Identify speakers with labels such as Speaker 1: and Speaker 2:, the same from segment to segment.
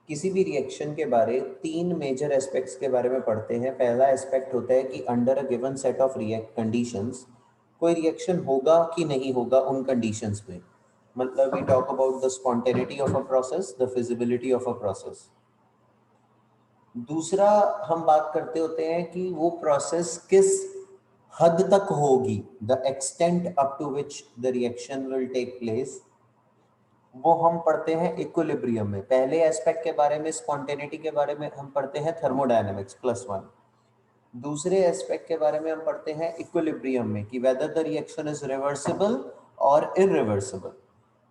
Speaker 1: किसी भी रिएक्शन के बारे 3 मेजर एस्पेक्ट्स के बारे में पढ़ते हैं। पहला एस्पेक्ट होता है कि under a given set of react conditions कोई रिएक्शन होगा कि नहीं होगा उन कंडीशंस में। मतलब we talk about the spontaneity of a process, the feasibility of a process. दूसरा हम बात करते होते हैं कि वो प्रोसेस किस हद तक होगी, the extent up to which the reaction will take place, वो हम पढ़ते हैं इक्विलिब्रियम में। पहले एस्पेक्ट के बारे में, स्पॉन्टेनिटी के बारे में हम पढ़ते हैं थर्मोडायनेमिक्स +1। दूसरे एस्पेक्ट के बारे में हम पढ़ते हैं इक्विलिब्रियम में कि whether the reaction is reversible और इरिवर्सिबल।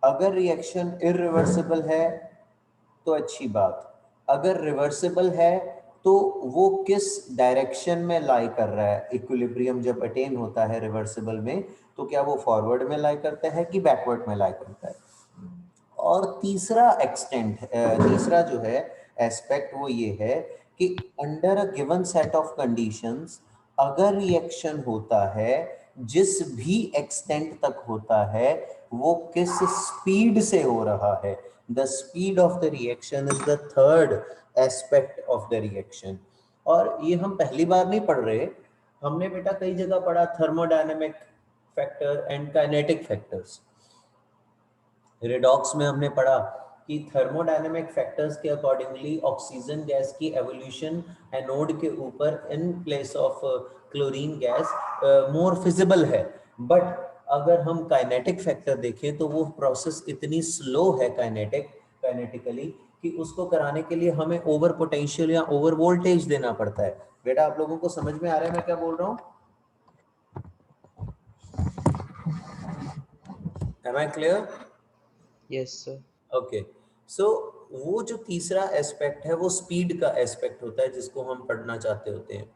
Speaker 1: अगर रिएक्शन इरिवर्सिबल है तो अच्छी बात, अगर रिवर्सिबल है तो वो किस डायरेक्शन में लाई कर रहा है। इक्विलिब्रियम जब अटेन होता है रिवर्सिबल में तो क्या वो फॉरवर्ड में लाई करता है कि बैकवर्ड में लाई करता है। और तीसरा जो है एस्पेक्ट वो ये है कि under a given set of conditions अगर रिएक्शन होता है जिस भी एक्सटेंट तक होता है वो किस स्पीड से हो रहा है। The speed of the reaction is the third aspect of the reaction. और ये हम पहली बार नहीं पढ़ रहे, हमने बेटा कई जगह पढ़ा thermodynamic factor and kinetic factors. Redox में हमने पढ़ा कि थर्मोडायनेमिक फैक्टर्स के अकॉर्डिंगली ऑक्सीजन गैस की एवोल्यूशन एनोड के ऊपर in place of chlorine gas more feasible है। बट अगर हम काइनेटिक फैक्टर देखें तो वो प्रोसेस इतनी स्लो है काइनेटिकली कि उसको कराने के लिए हमें ओवर पोटेंशियल या ओवर वोल्टेज देना पड़ता है। बेटा आप लोगों को समझ में आ रहा है मैं क्या बोल रहा हूँ? Am I clear?
Speaker 2: Yes, sir.
Speaker 1: Okay, so वो जो तीसरा एस्पेक्ट है वो स्पीड का एस्पेक्ट होता है जिसको हम पढ़ना चाहते होते हैं।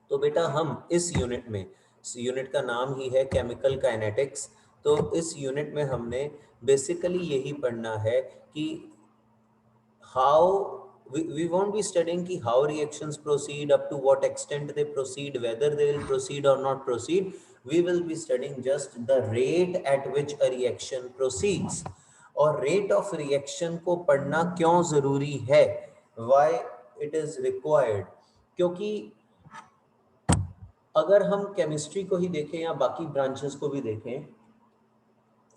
Speaker 1: तो बेटा हम इस यूनिट का नाम ही है केमिकल काइनेटिक्स। तो इस यूनिट में हमने बेसिकली यही पढ़ना है कि how we won't be studying ki how reactions proceed, up to what extent they proceed, whether they will proceed or not proceed. We will be studying just the rate at which a reaction proceeds। और rate of reaction को पढ़ना क्यों जरूरी है, why it is required। क्योंकि अगर हम chemistry को ही देखें या बाकी ब्रांचेस को भी देखें,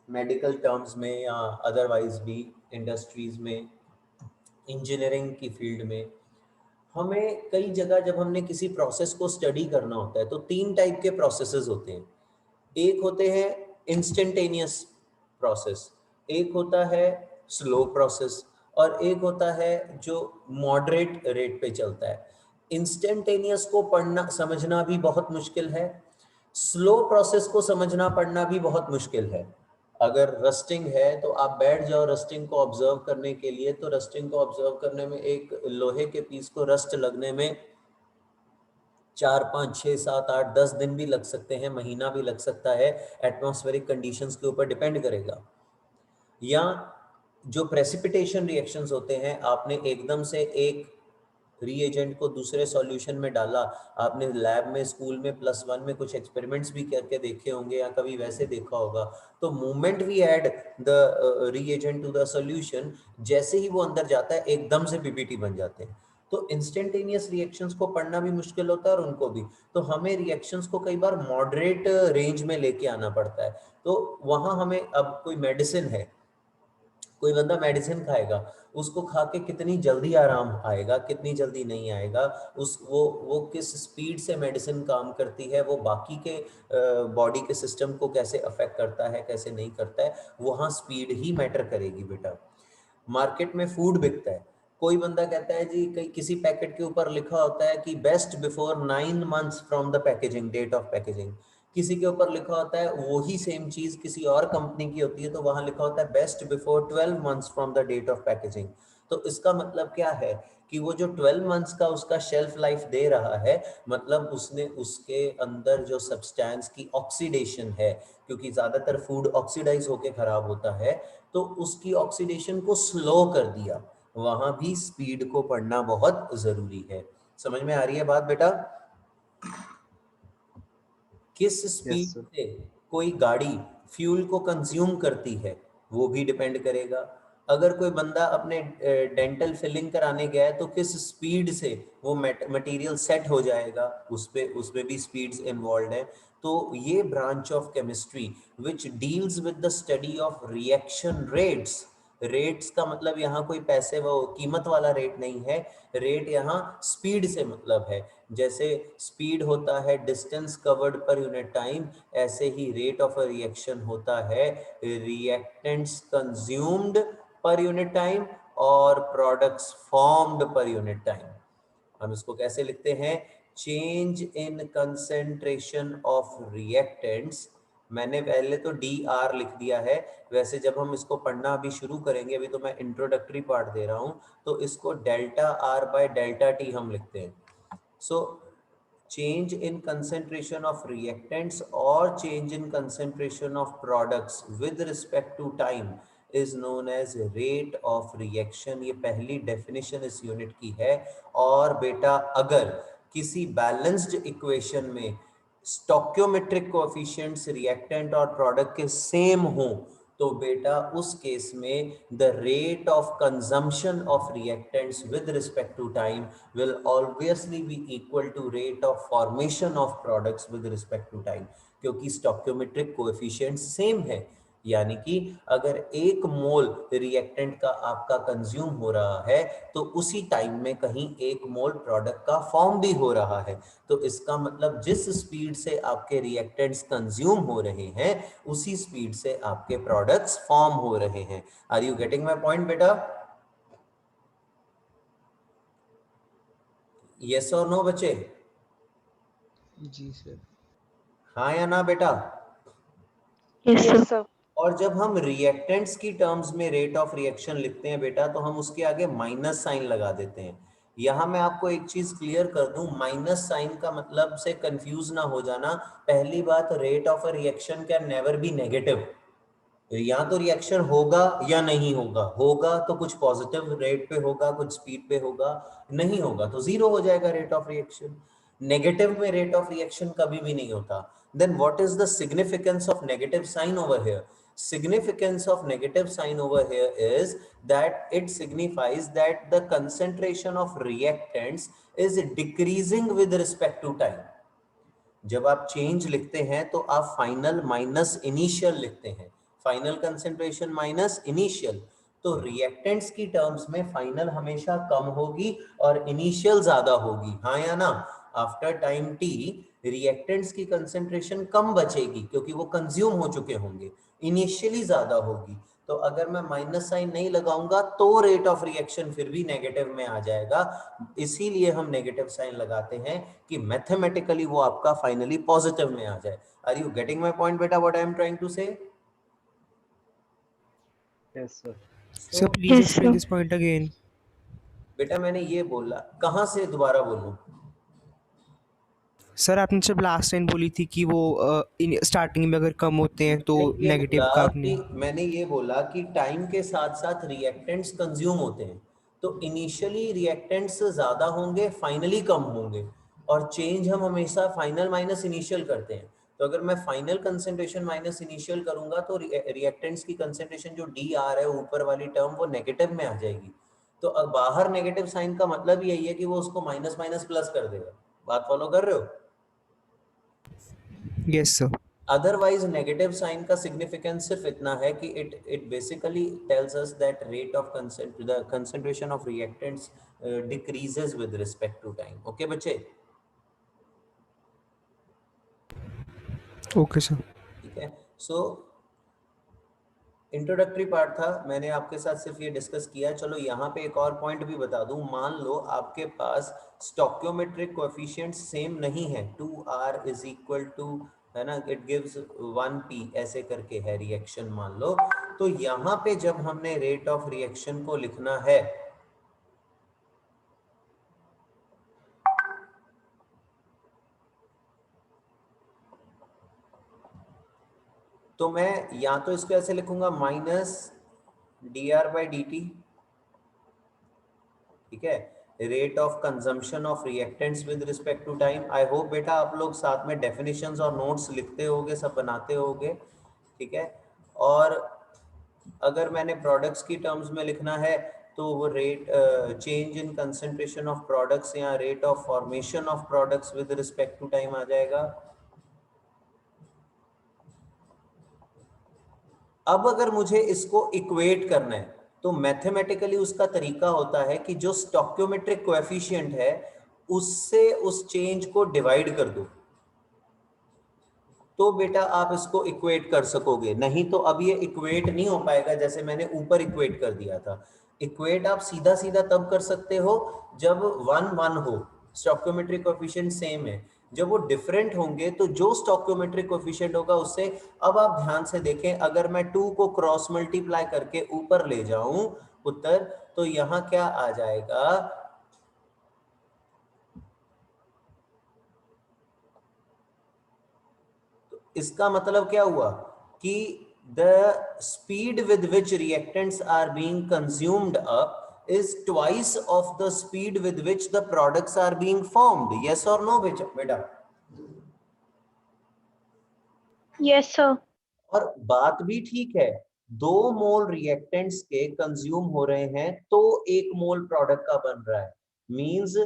Speaker 1: मेडिकल टर्म्स में या अदरवाइज भी इंडस्ट्रीज में, इंजीनियरिंग की फील्ड में, हमें कई जगह जब हमने किसी प्रोसेस को स्टडी करना होता है तो 3 टाइप के प्रोसेसेस होते हैं। एक होते हैं इंस्टेंटेनियस प्रोसेस, एक होता है स्लो प्रोसेस और एक होता है जो मॉडरेट रेट पे चलता है। इंस्टेंटेनियस को पढ़ना समझना भी बहुत मुश्किल है, स्लो प्रोसेस को समझना पढ़ना भी बहुत मुश्किल है। अगर रस्टिंग है तो आप बैठ जाओ रस्टिंग को ऑब्जर्व करने के लिए, तो रस्टिंग को ऑब्जर्व करने में एक लोहे के पीस को रस्ट लगने में 4, 5, 6, 7, 8, 10 दिन भी लग सकते हैं, महीना भी लग सकता है, एटमॉस्फेरिक कंडीशंस के ऊपर डिपेंड करेगा। या जो प्रेसिपिटेशन रिएक्शंस होते हैं, आपने एकदम से एक रीएजेंट को दूसरे सॉल्यूशन में डाला, आपने लैब में स्कूल में +1 में कुछ एक्सपेरिमेंट्स भी करके देखे होंगे या कभी वैसे देखा होगा, तो moment we add the reagent to the solution, जैसे ही वो अंदर जाता है एकदम से पीपीटी बन जाते हैं। तो इंस्टेंटेनियस रिएक्शंस को पढ़ना भी मुश्किल होता है और उनको भी, तो हमें रिएक्शंस को कई बार मॉडरेट रेंज में लेके आना पड़ता है। तो वहाँ हमें, अब कोई मेडिसिन है, कोई बंदा मेडिसिन खाएगा, उसको खा के कितनी जल्दी आराम आएगा, कितनी जल्दी नहीं आएगा, वो किस स्पीड से मेडिसिन काम करती है, वो बाकी के बॉडी के सिस्टम को कैसे अफेक्ट करता है, कैसे नहीं करता है, वहाँ स्पीड ही मैटर करेगी बेटा। मार्केट में फूड बिकता है, कोई बंदा कहता है जी, किसी पैकेट के ऊपर लिखा होता है कि best before 9 months from the packaging, date of packaging. किसी के ऊपर लिखा होता है वही सेम चीज किसी और कंपनी की होती है तो वहां लिखा होता है best before 12 months from the date of packaging. तो इसका मतलब क्या है कि वो जो 12 मंथ्स का उसका शेल्फ लाइफ दे रहा है, मतलब उसने उसके अंदर जो सब्सटेंस की ऑक्सीडेशन है, क्योंकि ज्यादातर फूड ऑक्सीडाइज होके खराब होता है, तो उसकी ऑक्सीडेशन को स्लो कर दिया। वहां भी स्पीड को पढ़ना बहुत जरूरी है। समझ में आ रही है बात बेटा? किस
Speaker 2: Yes,
Speaker 1: स्पीड
Speaker 2: sir.
Speaker 1: से कोई गाड़ी फ्यूल को कंज्यूम करती है वो भी डिपेंड करेगा। अगर कोई बंदा अपने डेंटल फिलिंग कराने गया है तो किस स्पीड से वो मटेरियल सेट हो जाएगा, उसमें भी स्पीड्स इन्वॉल्व है। तो ये branch of chemistry which deals with the study of reaction rates, rates का मतलब यहाँ कोई पैसे वो कीमत वाला रेट नहीं है, रेट यहाँ स्पीड से मतलब है। जैसे स्पीड होता है distance covered per unit time, ऐसे ही रेट ऑफ अ रिएक्शन होता है reactants consumed per unit time और products formed per unit time. हम इसको कैसे लिखते हैं, change in concentration of reactants, मैंने पहले तो डी आर लिख दिया है, वैसे जब हम इसको पढ़ना अभी शुरू करेंगे, अभी तो मैं इंट्रोडक्टरी पार्ट दे रहा हूं, तो इसको delta R by delta T हम लिखते हैं। सो change in concentration of reactants or change in concentration of products with respect to time is known as rate of reaction। ये पहली डेफिनेशन इस यूनिट की है। और बेटा अगर किसी बैलेंस्ड इक्वेशन में स्टोक्योमेट्रिक कोएफिशिएंट्स रिएक्टेंट और प्रोडक्ट के सेम हो तो बेटा उस केस में the rate of consumption of reactants with respect to time will obviously be equal to rate of formation of products with respect to time, क्योंकि stoichiometric coefficients same है। यानी कि अगर 1 मोल रिएक्टेंट का आपका कंज्यूम हो रहा है तो उसी टाइम में कहीं 1 मोल प्रोडक्ट का फॉर्म भी हो रहा है। तो इसका मतलब जिस स्पीड से आपके रिएक्टेंट्स कंज्यूम हो रहे हैं उसी स्पीड से आपके प्रोडक्ट्स फॉर्म हो रहे हैं। Are you getting my point बेटा? यस और नो बच्चे?
Speaker 2: जी सर।
Speaker 1: हाँ या ना बेटा?
Speaker 3: Yes sir.
Speaker 1: और जब हम रिएक्टेंट्स की टर्म्स में रेट ऑफ रिएक्शन लिखते हैं बेटा तो हम उसके आगे माइनस साइन लगा देते हैं। यहां मैं आपको एक चीज क्लियर कर दूं, माइनस साइन का मतलब से कंफ्यूज ना हो जाना। पहली बात, rate of a reaction can never be negative, या तो रिएक्शन होगा या नहीं होगा, होगा तो कुछ पॉजिटिव रेट पे होगा, कुछ स्पीड पे होगा, नहीं होगा तो जीरो हो जाएगा रेट ऑफ रिएक्शन। नेगेटिव में रेट ऑफ रिएक्शन कभी भी नहीं होता। Then what is the significance of negative sign over here? Significance of negative sign over here is that it signifies that the concentration of reactants is decreasing with respect to time। जब आप change लिखते हैं तो आप final minus initial लिखते हैं, final concentration minus initial. तो reactants की टर्म्स में फाइनल हमेशा कम होगी और इनिशियल ज्यादा होगी, हाँ या ना? आफ्टर टाइम टी रिएक्टेंट्स की कंसेंट्रेशन कम बचेगी क्योंकि वो कंज्यूम हो चुके होंगे, इनिशियली ज्यादा होगी। तो अगर मैं माइनस साइन नहीं लगाऊंगा तो रेट ऑफ रिएक्शन फिर भी नेगेटिव में आ जाएगा, इसीलिए हम नेगेटिव साइन लगाते हैं कि मैथमेटिकली वो आपका फाइनली पॉजिटिव में आ जाए। Are you getting my point बेटा, what I am trying to say?
Speaker 4: Yes sir.
Speaker 2: Sir please explain this point again.
Speaker 1: बेटा मैंने ये बोला, कहां से दोबारा बोलूं?
Speaker 2: सर आपने जब लास्ट टाइम बोली थी कि वो स्टार्टिंग में अगर कम होते हैं तो नेगेटिव का आपने।
Speaker 1: मैंने ये बोला कि टाइम के साथ साथ रिएक्टेंट्स कंज्यूम होते हैं, तो इनिशियली रिएक्टेंट्स ज्यादा होंगे, फाइनली कम होंगे, और चेंज हम हमेशा फाइनल माइनस इनिशियल करते हैं। तो अगर मैं फाइनल कंसेंट्रेशन माइनस इनिशियल करूंगा तो रिएक्टेंट्स की कंसेंट्रेशन जो डी आर है ऊपर वाली टर्म वो नेगेटिव में आ जाएगी। तो अब बाहर नेगेटिव साइन का मतलब यही है कि वो उसको माइनस माइनस प्लस कर देगा। बात फॉलो कर रहे हो?
Speaker 2: Yes sir.
Speaker 1: Otherwise negative sign का सिग्निफिकेंस सिर्फ इतना है कि it basically tells us that rate of concentration of reactants decreases with respect to time. Okay बच्चे?
Speaker 2: Okay sir.
Speaker 1: ठीक है। सो इंट्रोडक्टरी पार्ट था, मैंने आपके साथ सिर्फ ये डिस्कस किया। चलो यहाँ पे एक और पॉइंट भी बता दूं, मान लो आपके पास स्टोक्योमेट्रिक कोएफिशिएंट सेम नहीं है, 2r इज इक्वल टू, है ना, इट गिव्स 1p ऐसे करके है रिएक्शन मान लो। तो यहाँ पे जब हमने रेट ऑफ रिएक्शन को लिखना है तो मैं या तो इसको ऐसे लिखूंगा minus D R by D T, ठीक है, rate of consumption of reactants with respect to time. I hope बेटा आप लोग साथ में डेफिनेशंस और नोट्स लिखते होगे, सब बनाते होगे, ठीक है। और अगर मैंने प्रोडक्ट्स की टर्म्स में लिखना है तो वो rate change in concentration of products या rate of formation of products with respect to time आ जाएगा। अब अगर मुझे इसको इक्वेट करना है तो मैथमेटिकली उसका तरीका होता है कि जो स्टोक्योमेट्रिक कोएफिशिएंट है उससे उस चेंज को डिवाइड कर दो, तो बेटा आप इसको इक्वेट कर सकोगे। नहीं तो अब ये इक्वेट नहीं हो पाएगा, जैसे मैंने ऊपर इक्वेट कर दिया था। इक्वेट आप सीधा सीधा तब कर सकते हो जब 1 1 हो, स्टोक्योमेट्रिक कोएफिशिएंट सेम है। जब वो डिफरेंट होंगे तो जो स्टोक्योमेट्रिक कोएफिशिएंट होगा उससे, अब आप ध्यान से देखें, अगर मैं 2 को क्रॉस मल्टीप्लाई करके ऊपर ले जाऊं उत्तर, तो यहां क्या आ जाएगा, इसका मतलब क्या हुआ कि the speed with which reactants are being consumed up is twice of the speed with which the products are being formed. Yes or no beta?
Speaker 3: Yes, sir.
Speaker 1: और बात भी ठीक है, 2 मोल रिएक्टेंट्स के कंज्यूम हो रहे हैं तो 1 मोल प्रोडक्ट का बन रहा है। मींस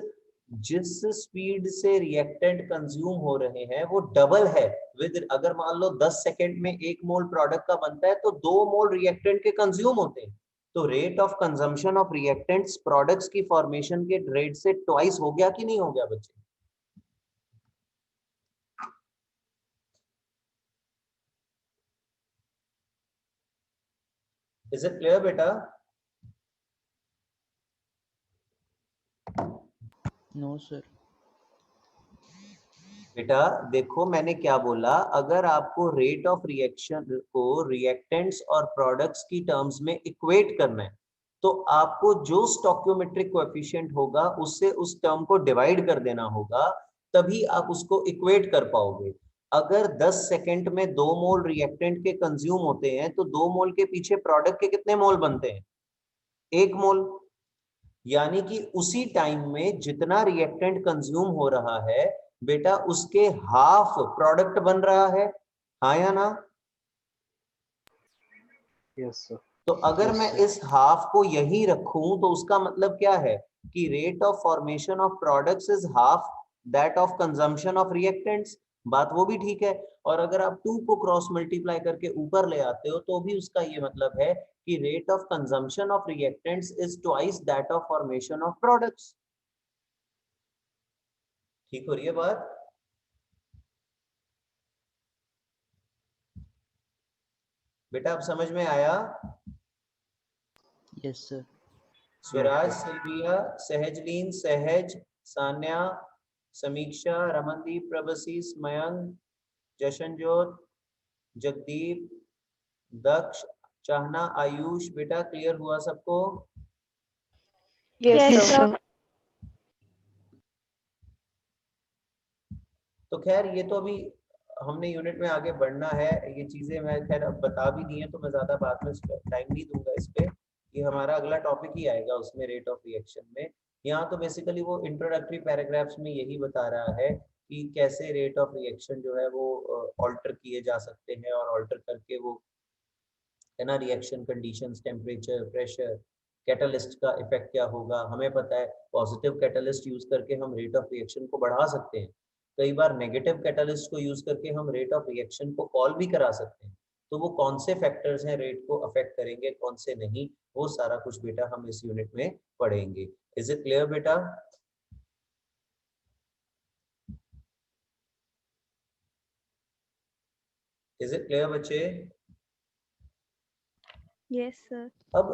Speaker 1: जिस स्पीड से रिएक्टेंट कंज्यूम हो रहे हैं वो डबल है। विद, अगर मान लो 10 सेकेंड में 1 मोल प्रोडक्ट का बनता है तो 2 मोल रिएक्टेंट के कंज्यूम होते हैं। तो rate of consumption of reactants products की फॉर्मेशन के रेट से ट्वाइस हो गया कि नहीं हो गया बच्चे? इज इट क्लियर बेटा?
Speaker 4: No sir.
Speaker 1: बेटा देखो मैंने क्या बोला, अगर आपको रेट ऑफ रिएक्शन को रिएक्टेंट्स और प्रोडक्ट्स की टर्म्स में इक्वेट करना है तो आपको जो स्टोक्योमेट्रिक कोएफिशिएंट होगा उससे उस टर्म को डिवाइड कर देना होगा, तभी आप उसको इक्वेट कर पाओगे। अगर 10 सेकंड में 2 मोल रिएक्टेंट के कंज्यूम होते हैं तो 2 मोल के पीछे प्रोडक्ट के कितने मोल बनते हैं? 1 मोल। यानी कि उसी टाइम में जितना रिएक्टेंट कंज्यूम हो रहा है बेटा उसके हाफ प्रोडक्ट बन रहा है, हाँ या ना?
Speaker 4: Yes sir.
Speaker 1: तो अगर मैं इस हाफ को यही रखूं तो उसका मतलब क्या है कि rate of formation of products is half that of consumption of reactants. बात वो भी ठीक है। और अगर आप 2 को क्रॉस मल्टीप्लाई करके ऊपर ले आते हो तो भी उसका ये मतलब है कि rate of consumption of reactants is twice that of formation of products. ठीक हो रही है बात? बेटा अब समझ में आया?
Speaker 4: Yes sir.
Speaker 1: Swaraj, Sylvia, Sahajleen, Sahaj, Sanya, समीक्षा, रमनदीप, प्रभसीस, मयंक, जशनजोत, जगदीप, दक्ष, चाहना, आयुष, बेटा क्लियर हुआ सबको?
Speaker 3: Yes,
Speaker 5: Yes,
Speaker 3: sir.
Speaker 5: sir.
Speaker 1: तो खैर ये तो अभी हमने यूनिट में आगे बढ़ना है, ये चीजें मैं खैर अब बता भी दी हैं तो मैं ज्यादा बाद में टाइम नहीं दूंगा इस पे। ये हमारा अगला टॉपिक ही आएगा उसमें, रेट ऑफ रिएक्शन में। यहाँ तो बेसिकली वो इंट्रोडक्टरी पैराग्राफ्स में यही बता रहा है कि कैसे रेट ऑफ रिएक्शन जो है वो ऑल्टर किए जा सकते हैं, और ऑल्टर करके वो है ना reaction conditions, temperature, pressure, catalyst का इफेक्ट क्या होगा। हमें पता है पॉजिटिव कैटलिस्ट यूज करके हम रेट ऑफ रिएक्शन को बढ़ा सकते हैं, कई बार नेगेटिव कैटलिस्ट को यूज करके हम रेट ऑफ रिएक्शन को कॉल भी करा सकते हैं। तो वो कौन से फैक्टर्स हैं रेट को अफेक्ट करेंगे, कौन से नहीं, वो सारा कुछ बेटा हम इस यूनिट में पढ़ेंगे। इज इट क्लियर बेटा? इज इट क्लियर बच्चे?
Speaker 5: Yes, sir.
Speaker 1: अब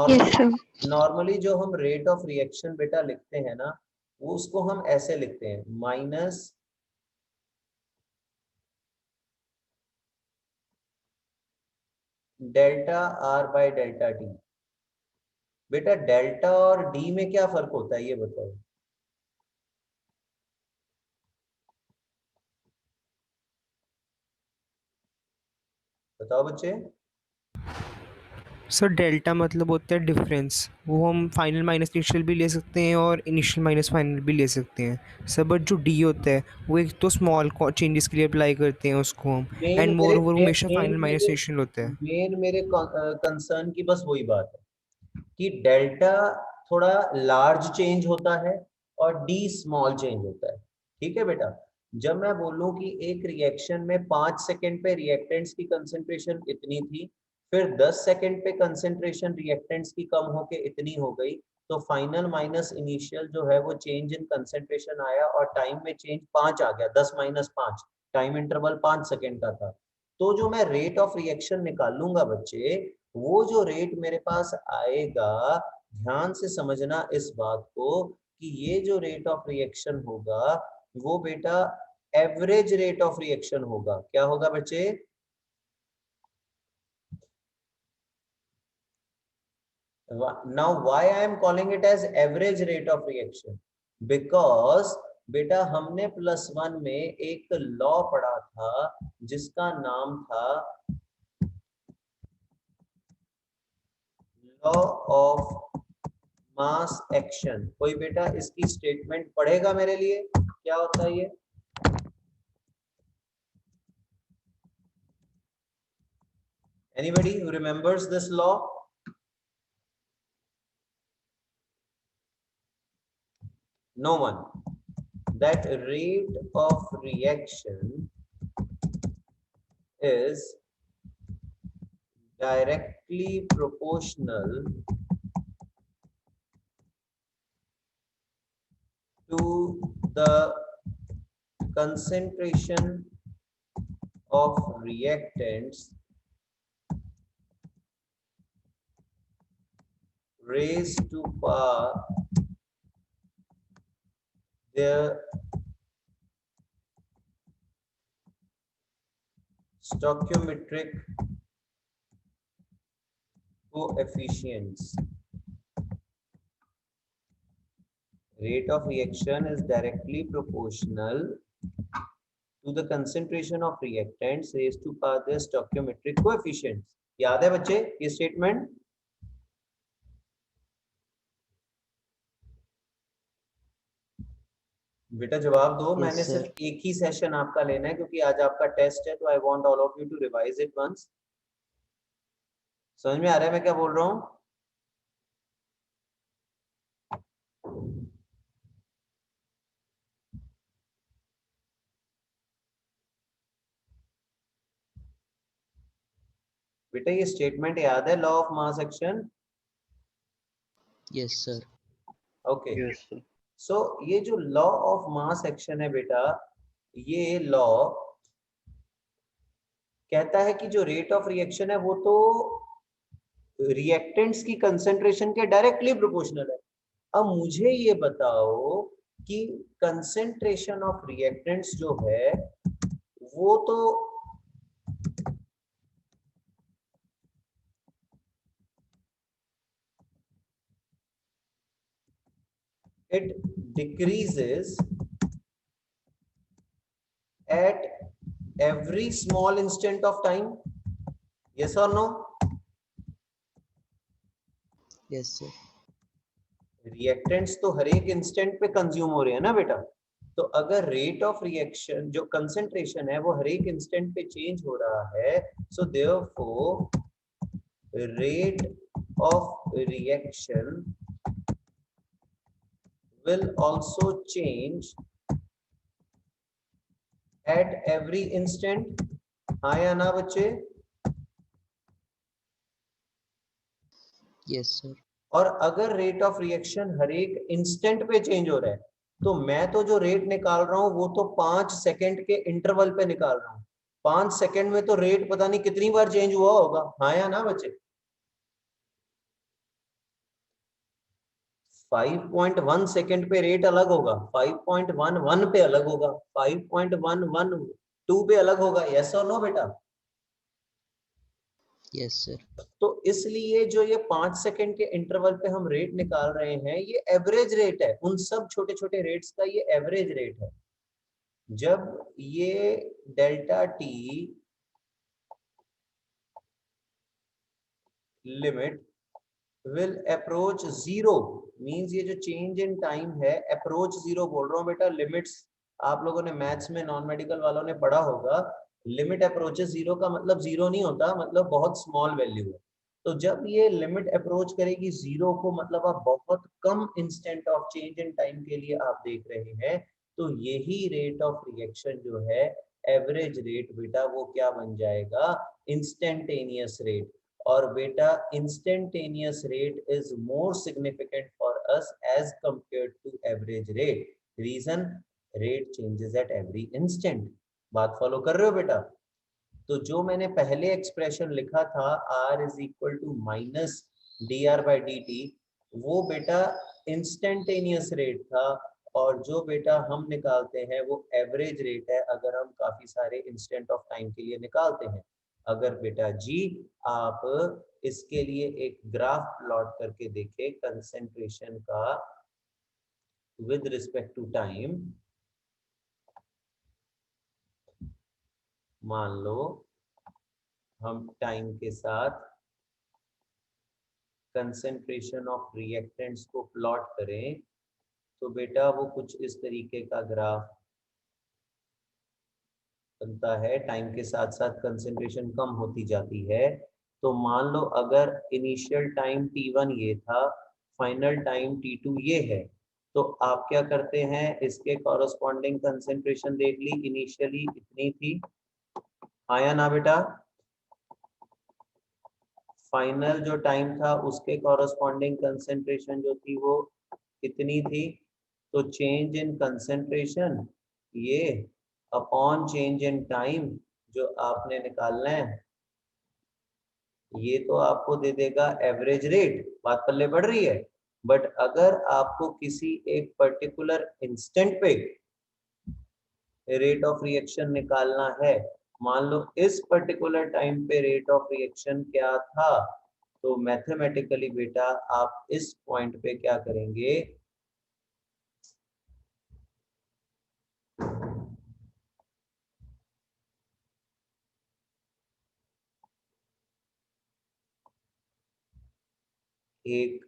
Speaker 3: Yes, sir.
Speaker 1: नॉर्मली जो हम रेट ऑफ रिएक्शन बेटा लिखते हैं ना, वो उसको हम ऐसे लिखते हैं, minus delta R by delta T. बेटा डेल्टा और डी में क्या फर्क होता है ये बताओ? बताओ बच्चे।
Speaker 2: सर डेल्टा मतलब होता है डिफरेंस, वो हम फाइनल माइनस इनिशियल भी ले सकते हैं और इनिशियल माइनस फाइनल भी ले सकते हैं सर, बट जो डी होता है वो एक तो स्मॉल चेंजेस के लिए अप्लाई करते हैं उसको हम,
Speaker 1: मेन
Speaker 2: एंड मोर
Speaker 1: मेरे
Speaker 2: ओवर हमेशा
Speaker 1: मेन
Speaker 2: फाइनल माइनस
Speaker 1: मेरे
Speaker 2: इनिशियल होता है।
Speaker 1: मेन मेरे कंसर्न की बस वही बात है कि डेल्टा थोड़ा लार्ज चेंज होता है और डी स्मॉल चेंज होता है। ठीक है बेटा, जब मैं बोलूं कि एक रिएक्शन में 5 सेकंड पे रिएक्टेंट्स की कंसेंट्रेशन इतनी थी, फिर 10 सेकंड पे कंसेंट्रेशन रिएक्टेंट्स की कम होके इतनी हो गई, तो फाइनल माइनस इनिशियल जो है वो चेंज इन कंसेंट्रेशन आया और टाइम में चेंज 5 आ गया, 10 माइनस 5, टाइम इंटरवल 5 सेकंड का था। तो जो मैं रेट ऑफ रिएक्शन निकालूंगा बच्चे, वो जो रेट मेरे पास आएगा, ध्यान से समझना इस बात को कि ये जो रेट ऑफ रिएक्शन होगा वो बेटा एवरेज रेट ऑफ रिएक्शन होगा। क्या होगा बच्चे? Now why I am calling it as average rate of reaction? Because बेटा हमने +1 में एक लॉ पढ़ा था जिसका नाम था लॉ ऑफ मास एक्शन। कोई बेटा इसकी स्टेटमेंट पढ़ेगा मेरे लिए? क्या होता है ये? Anybody who remembers this law? No one. That rate of reaction is directly proportional to the concentration of reactants raised to power their stoichiometric coefficients. Rate of reaction is directly proportional to the concentration of reactants raised to power their stoichiometric coefficients. याद है बच्चे ये statement? बेटा जवाब दो।
Speaker 4: Yes,
Speaker 1: मैंने
Speaker 4: sir.
Speaker 1: सिर्फ एक ही सेशन आपका लेना है क्योंकि आज आपका टेस्ट है, तो I want all of you to revise it once. समझ में आ रहा है मैं क्या बोल रहा हूँ? बेटा ये स्टेटमेंट याद है, law of mass action?
Speaker 4: Yes, sir.
Speaker 1: Okay.
Speaker 4: Yes, sir.
Speaker 1: सो ये जो लॉ ऑफ मास एक्शन है बेटा, ये लॉ कहता है कि जो रेट ऑफ रिएक्शन है वो तो रिएक्टेंट्स की कंसेंट्रेशन के डायरेक्टली प्रोपोर्शनल है। अब मुझे ये बताओ कि कंसेंट्रेशन ऑफ रिएक्टेंट्स जो है वो तो it decreases at every small instant of time. Yes or no?
Speaker 4: Yes, sir.
Speaker 1: Reactants तो हर एक इंस्टेंट पे कंज्यूम हो रहे हैं ना बेटा, तो अगर रेट ऑफ रिएक्शन जो कंसेंट्रेशन है वो हर एक इंस्टेंट पे चेंज हो रहा है, so therefore rate of reaction will also change at every instant. हाँ या ना बच्चे?
Speaker 4: Yes, sir.
Speaker 1: और अगर रेट ऑफ रिएक्शन हर एक इंस्टेंट पे चेंज हो रहा है, तो मैं तो जो रेट निकाल रहा हूं वो तो 5 सेकंड के इंटरवल पे निकाल रहा हूं। 5 सेकंड में तो रेट पता नहीं कितनी बार चेंज हुआ होगा। हाँ या ना बच्चे? 5.1 सेकंड पे रेट अलग होगा, 5.11 पे अलग होगा, 5.112 पे अलग होगा। यस और नो बेटा?
Speaker 4: Yes, sir.
Speaker 1: तो इसलिए जो ये 5 सेकंड के इंटरवल पे हम रेट निकाल रहे हैं, ये एवरेज रेट है। उन सब छोटे छोटे रेट्स का ये एवरेज रेट है। जब ये delta T limit will approach zero, means ये जो चेंज इन टाइम है अप्रोच जीरो बोल रहा हूँ बेटा। लिमिट्स आप लोगों ने मैथ्स में नॉन मेडिकल वालों ने पढ़ा होगा, लिमिट अप्रोचेस जीरो का मतलब जीरो नहीं होता, मतलब बहुत स्मॉल वैल्यू है। तो जब ये लिमिट अप्रोच करेगी जीरो को, मतलब आप बहुत कम instant of change in time के लिए आप देख रहे हैं, तो यही रेट ऑफ रिएक्शन जो है एवरेज रेट बेटा वो क्या बन जाएगा, इंस्टेंटेनियस रेट। और बेटा instantaneous rate is more significant for us as compared to average rate. Reason, rate changes at every instant. बात फॉलो कर रहे हो बेटा? तो जो मैंने पहले एक्सप्रेशन लिखा था r is equal to minus D R by D T, वो बेटा इंस्टेंटेनियस रेट था, और जो बेटा हम निकालते हैं वो एवरेज रेट है अगर हम काफी सारे इंस्टेंट ऑफ टाइम के लिए निकालते हैं। अगर बेटा जी आप इसके लिए एक ग्राफ प्लॉट करके देखें कंसेंट्रेशन का विद रिस्पेक्ट टू टाइम, मान लो हम टाइम के साथ कंसेंट्रेशन ऑफ रिएक्टेंट्स को प्लॉट करें, तो बेटा वो कुछ इस तरीके का ग्राफ बनता है। टाइम के साथ साथ कंसेंट्रेशन कम होती जाती है। तो मान लो अगर इनिशियल टाइम t1 ये था, फाइनल टाइम t2 ये है, तो आप क्या करते हैं, इसके कॉरस्पॉन्डिंग कंसेंट्रेशन देख ली, इनिशियली इतनी थी, आया ना बेटा? फाइनल जो टाइम था उसके कॉरस्पॉन्डिंग कंसेंट्रेशन जो थी वो कितनी थी? तो चेंज इन कंसेंट्रेशन ये अपॉन चेंज इन टाइम जो आपने निकालना है, ये तो आपको दे देगा एवरेज रेट। बात पल्ले पड़ रही है? बट अगर आपको किसी एक पर्टिकुलर इंस्टेंट पे रेट ऑफ रिएक्शन निकालना है, मान लो इस पर्टिकुलर टाइम पे रेट ऑफ रिएक्शन क्या था, तो मैथमेटिकली बेटा आप इस पॉइंट पे क्या करेंगे, एक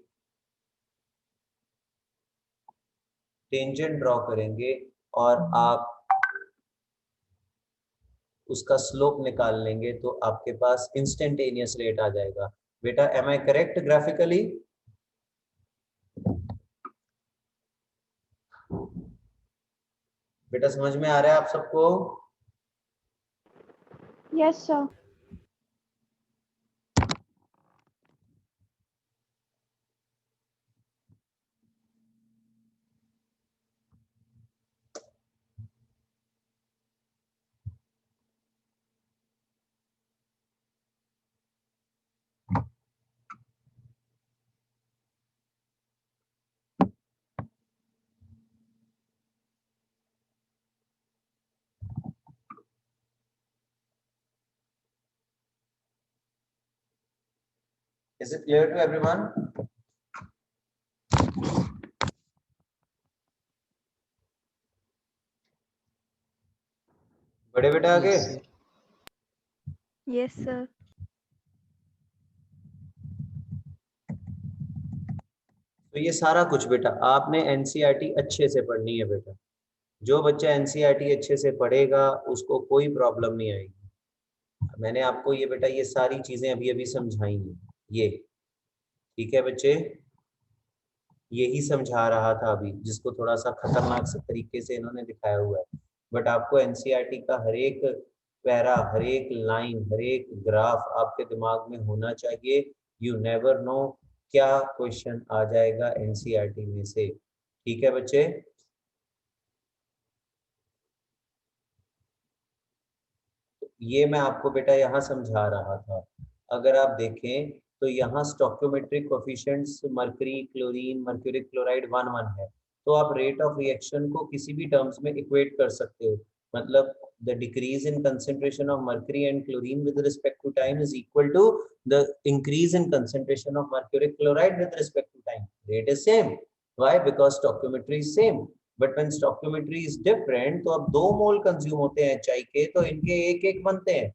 Speaker 1: टेंजेंट ड्रॉ करेंगे और आप उसका स्लोप निकाल लेंगे, तो आपके पास इंस्टेंटेनियस रेट आ जाएगा। बेटा एम आई करेक्ट ग्राफिकली? बेटा समझ में आ रहा है आप सबको?
Speaker 3: Yes, sir.
Speaker 1: Is it clear to everyone? बड़े बेटा आगे?
Speaker 4: Yes, sir.
Speaker 3: Yes, sir.
Speaker 1: तो ये सारा कुछ बेटा आपने एनसीईआरटी अच्छे से पढ़नी है बेटा। जो बच्चा एनसीईआरटी अच्छे से पढ़ेगा उसको कोई प्रॉब्लम नहीं आएगी। मैंने आपको ये बेटा ये सारी चीजें अभी अभी समझाई हैं, ये ठीक है बच्चे? यही समझा रहा था अभी, जिसको थोड़ा सा खतरनाक से तरीके से इन्होंने दिखाया हुआ है। बट आपको एनसीईआरटी का हर एक पैरा, हर एक लाइन, हर एक ग्राफ आपके दिमाग में होना चाहिए। यू नेवर नो क्या क्वेश्चन आ जाएगा एनसीईआरटी में से। ठीक है बच्चे? ये मैं आपको बेटा यहाँ समझा रहा था। अगर आप देखें तो यहाँ stoichiometric coefficients mercury, chlorine, mercuric chloride 1 1 है, तो आप रेट ऑफ रिएक्शन को किसी भी टर्म्स में इक्वेट कर सकते हो। मतलब the decrease in concentration of mercury and chlorine with respect to time is equal to the increase in concentration of mercuric chloride with respect to time. Rate is same. Why? Because stoichiometry is same. But when stoichiometry is different, तो अब 2 मोल consume होते हैं चाय के, तो इनके एक एक बनते हैं।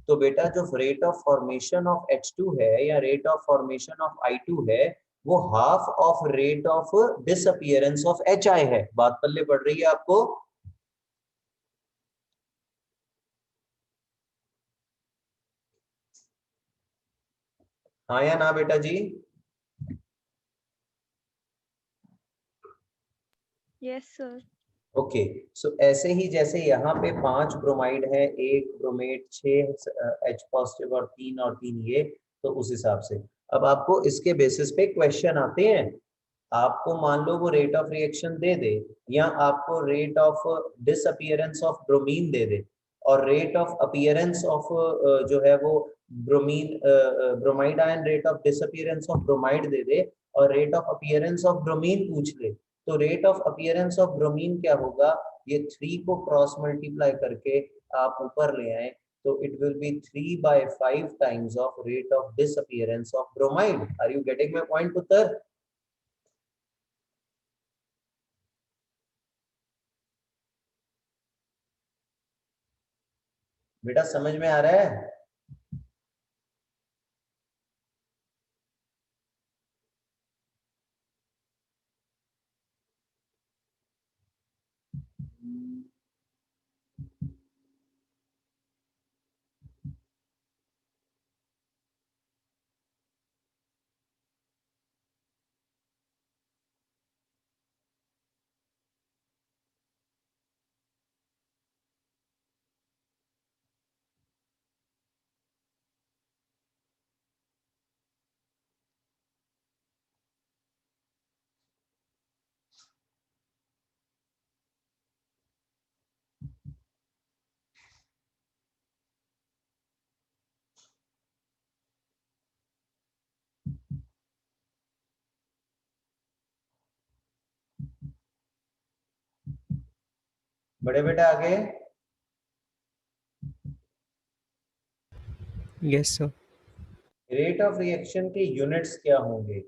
Speaker 1: तो बेटा जो rate of formation of H2 है या rate of formation of I2 है वो half of rate of disappearance of HI है। बात पल्ले पड़ रही है आपको? हाँ या ना बेटा जी?
Speaker 3: Yes, sir.
Speaker 1: ओके सो ऐसे ही जैसे यहाँ पे 5 ब्रोमाइड है, 1 ब्रोमेट, 6 H पॉजिटिव और 3 ये, तो उस हिसाब से अब आपको इसके बेसिस पे क्वेश्चन आते हैं। आपको मान लो वो रेट ऑफ रिएक्शन दे दे या आपको rate of disappearance of bromine दे दे और रेट ऑफ अपीयरेंस ऑफ जो है वो bromine bromide ion rate of disappearance of bromide दे दे और rate of appearance of bromine पूछ ले, तो rate of appearance of bromine क्या होगा? ये 3 को क्रॉस मल्टीप्लाई करके आप ऊपर ले आए तो it will be 3/5 times of rate of disappearance of bromide. Are you getting my point पुत्र? बेटा समझ में आ रहा है? बड़े बेटा आगे।
Speaker 2: Yes sir.
Speaker 1: Rate of reaction के यूनिट्स क्या होंगे?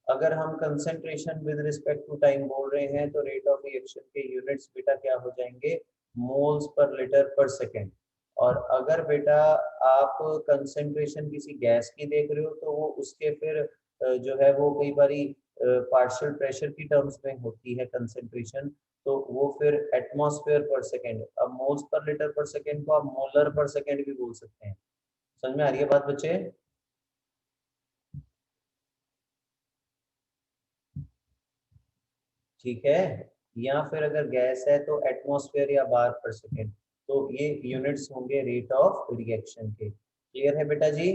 Speaker 1: अगर हम concentration with respect to time बोल रहे हैं तो रेट ऑफ रिएक्शन के यूनिट्स बेटा क्या हो जाएंगे? मोल्स पर लीटर पर सेकेंड। और अगर बेटा आप कंसंट्रेशन किसी गैस की देख रहे हो तो वो उसके फिर जो है वो कई बारी पार्शियल प्रेशर की टर्म्स में होती है कंसंट्रेशन, तो वो फिर एटमॉस्फेयर पर सेकेंड। अब मोल्स पर लीटर पर सेकेंड को आप मोलर पर सेकेंड भी बोल सकते हैं। समझ में आ रही है बात बच्चे? ठीक है, या फिर अगर गैस है तो एटमॉस्फेयर या बार पर सेकेंड, तो ये यूनिट्स होंगे रेट ऑफ रिएक्शन के। क्लियर है बेटा जी?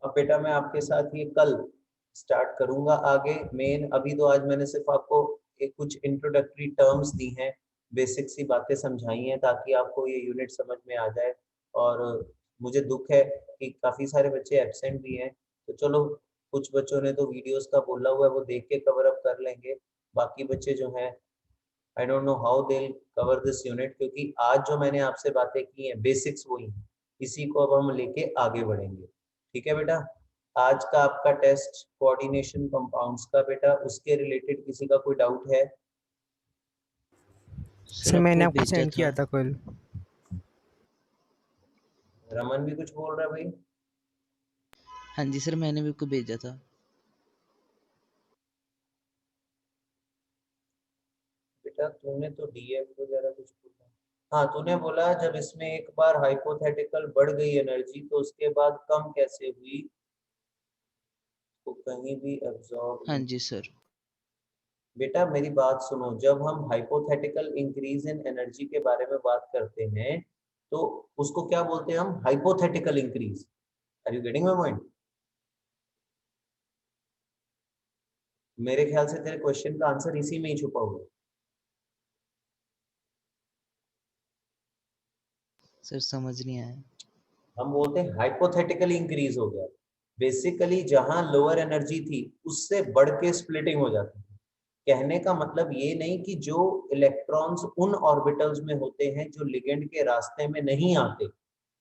Speaker 1: अब बेटा मैं आपके साथ ये कल स्टार्ट करूंगा आगे मेन। अभी तो आज मैंने सिर्फ आपको एक कुछ इंट्रोडक्टरी टर्म्स दी हैं, बेसिक सी बातें समझाई हैं ताकि आपको ये यूनिट समझ में आ जाए। और मुझे दुख है कि काफी सारे बच्चे एब्सेंट भी हैं, तो चलो कुछ बच्चों ने तो वीडियोस का बोला हुआ है वो देख के कवर अप कर लेंगे, बाकी बच्चे जो हैं I don't know how they cover this unit, क्योंकि आज जो मैंने आपसे बातें की हैं बेसिक्स वही हैं, इसी को अब हम लेके आगे बढ़ेंगे। ठीक है बेटा? आज का आपका टेस्ट कोऑर्डिनेशन कंपाउंड्स का बेटा, उसके रिलेटेड किसी का कोई डाउट है?
Speaker 2: सर मैंने आपको सेंड किया था कल।
Speaker 1: रमन भी कुछ बोल रहा है भाई?
Speaker 4: हाँ जी सर, मैंने भी को भेजा था।
Speaker 1: बेटा तूने तो डीएफ वगैरह कुछ बोला। हाँ तूने बोला जब इसमें एक बार हाइपोथेटिकल बढ़ गई एनर्जी तो उसके बाद कम कैसे हुई, तो कहीं भी एब्जॉर्ब
Speaker 4: हाँ
Speaker 1: नहीं।
Speaker 4: जी सर।
Speaker 1: बेटा मेरी बात सुनो, जब हम हाइपोथेटिकल इंक्रीज इन एनर्जी के बारे में बात करते हैं तो उसको क्या बोलते हैं हम? Hypothetical increase. Are you getting my point? मेरे ख्याल से तेरे क्वेश्चन का आंसर इसी में ही छुपा हुआ है।
Speaker 4: सर समझ नहीं आया।
Speaker 1: हम बोलते हैं हाइपोथेटिकल इंक्रीज हो गया, बेसिकली जहां लोअर एनर्जी थी उससे बढ़ के स्प्लिटिंग हो जाती है। कहने का मतलब ये नहीं कि जो इलेक्ट्रॉन्स उन ऑर्बिटल्स में होते हैं जो लिगेंड के रास्ते में नहीं आते,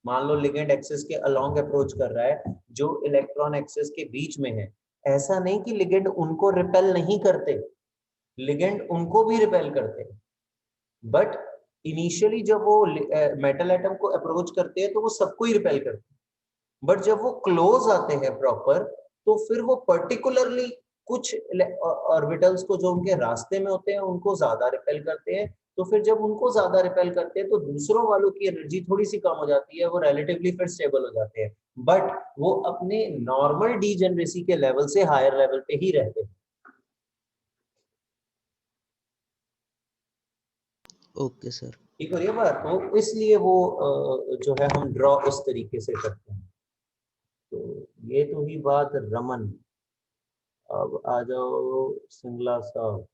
Speaker 1: मान लो लिगेंड एक्सिस के अलोंग अप्रोच कर रहा है, जो इलेक्ट्रॉन एक्सिस के बीच में है, ऐसा नहीं कि लिगेंड उनको रिपेल नहीं करते, लिगेंड उनको भी रिपेल करते हैं, बट इनिशियली जब वो मेटल एटम को अप्रोच करते हैं तो वो सबको ही रिपेल करते हैं, बट जब वो क्लोज आते हैं प्रॉपर तो फिर वो पर्टिकुलरली कुछ ऑर्बिटल्स को जो उनके रास्ते में होते हैं उनको ज्यादा रिपेल करते हैं। तो फिर जब उनको ज्यादा रिपेल करते हैं तो दूसरों वालों की एनर्जी थोड़ी सी कम हो जाती है, वो रिलेटिवली फिर स्टेबल हो जाते हैं, बट वो अपने नॉर्मल डीजेनरेसी के लेवल से हायर लेवल पे ही रहते हैं।
Speaker 4: Okay sir.
Speaker 1: ठीक हो रही है बात? तो इसलिए वो जो है हम ड्रॉ उस तरीके से करते हैं। तो ये तो ही बात रमन। अब आ जाओ सिंगला साहब।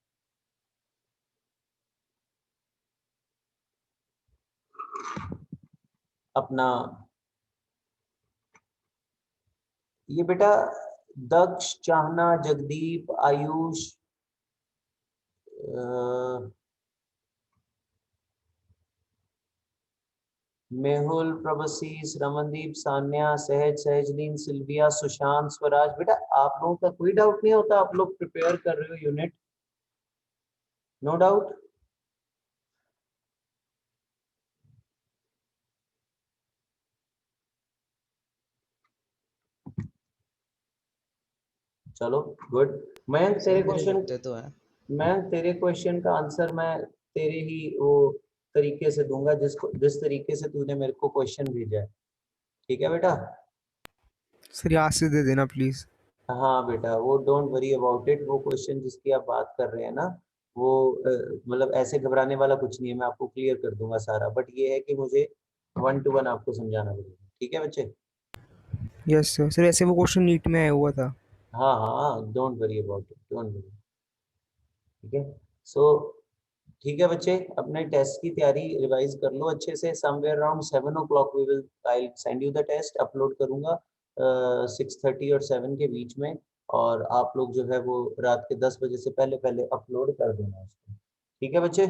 Speaker 1: अपना ये बेटा दक्ष, चाहना, जगदीप, आयुष, मेहुल, प्रभसीस, रमनदीप, सान्या, सहज, सहजनीन, सिल्विया, सुशांत, स्वराज, बेटा आप लोगों का कोई डाउट नहीं होता? आप लोग प्रिपेयर कर रहे हो यूनिट? No doubt? चलो गुड। मयंक
Speaker 4: सर
Speaker 1: तेरे
Speaker 4: मेरे
Speaker 1: क्वेश्चन,
Speaker 4: लगते तो है।
Speaker 1: मैं तेरे क्वेश्चन का आंसर मैं तेरे ही वो तरीके से दूंगा जिस तरीके से तूने मेरे को क्वेश्चन भेजा है। ठीक है बेटा?
Speaker 2: सर यहाँ से दे देना प्लीज़।
Speaker 1: हाँ बेटा, वो डोंट वरी अबाउट इट। वो क्वेश्चन जिसकी आप बात कर रहे हैं ना, वो मतलब ऐसे घबराने वाला कुछ नहीं है, मैं आपको क्लियर कर दूंगा सारा, बट ये है कि मुझे 1 to 1 आपको समझाना पड़ेगा। ठीक है बच्चे?
Speaker 2: Yes sir. सर ऐसे वो क्वेश्चन नीट में आया हुआ था।
Speaker 1: हाँ हाँ, don't worry about it, don't worry. ठीक है, सो ठीक है बच्चे, अपने टेस्ट की तैयारी रिवाइज कर लो अच्छे से। Somewhere around 7 o'clock we will, I send you the test, upload करूंगा 6:30 और 7 के बीच में, और आप लोग जो है वो रात के 10 बजे से पहले पहले अपलोड कर देना उसको। ठीक है बच्चे?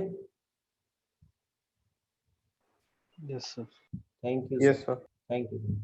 Speaker 5: Yes, sir.
Speaker 1: Thank you
Speaker 5: Yes,
Speaker 1: sir,
Speaker 5: sir.
Speaker 1: Thank you.